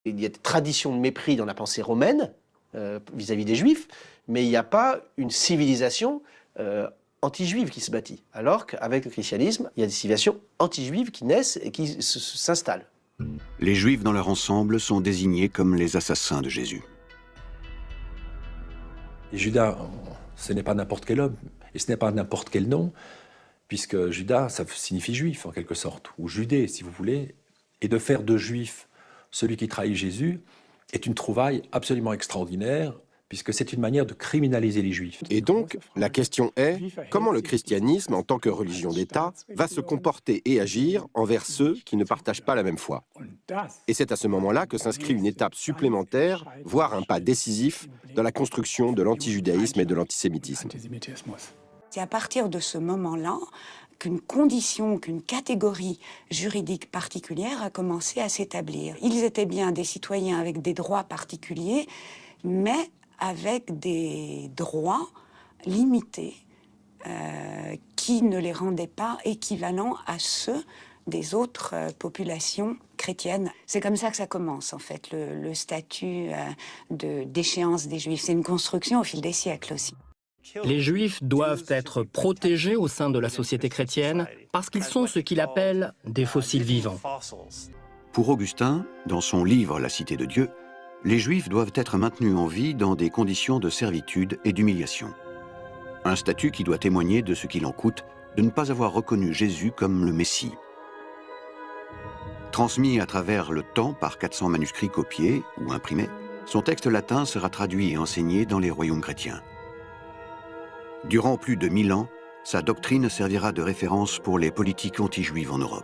Il y a des traditions de mépris dans la pensée romaine vis-à-vis des Juifs, mais il n'y a pas une civilisation anti-juive qui se bâtit. Alors qu'avec le christianisme, il y a des civilisations anti-juives qui naissent et qui s'installent. Les Juifs dans leur ensemble sont désignés comme les assassins de Jésus. Et Judas, ce n'est pas n'importe quel homme, et ce n'est pas n'importe quel nom, puisque Judas, ça signifie juif en quelque sorte, ou judée si vous voulez, et de faire de juif celui qui trahit Jésus est une trouvaille absolument extraordinaire, puisque c'est une manière de criminaliser les Juifs. Et donc, la question est, comment le christianisme, en tant que religion d'État, va se comporter et agir envers ceux qui ne partagent pas la même foi? Et c'est à ce moment-là que s'inscrit une étape supplémentaire, voire un pas décisif, dans la construction de l'antijudaïsme et de l'antisémitisme. C'est à partir de ce moment-là qu'une condition, qu'une catégorie juridique particulière a commencé à s'établir. Ils étaient bien des citoyens avec des droits particuliers, mais avec des droits limités qui ne les rendaient pas équivalents à ceux des autres populations chrétiennes. C'est comme ça que ça commence, en fait, le statut d'échéance des Juifs. C'est une construction au fil des siècles aussi. Les Juifs doivent être protégés au sein de la société chrétienne parce qu'ils sont ce qu'il appelle des fossiles vivants. Pour Augustin, dans son livre La Cité de Dieu, les Juifs doivent être maintenus en vie dans des conditions de servitude et d'humiliation. Un statut qui doit témoigner de ce qu'il en coûte de ne pas avoir reconnu Jésus comme le Messie. Transmis à travers le temps par 400 manuscrits copiés ou imprimés, son texte latin sera traduit et enseigné dans les royaumes chrétiens. Durant plus de 1000 ans, sa doctrine servira de référence pour les politiques anti-juives en Europe.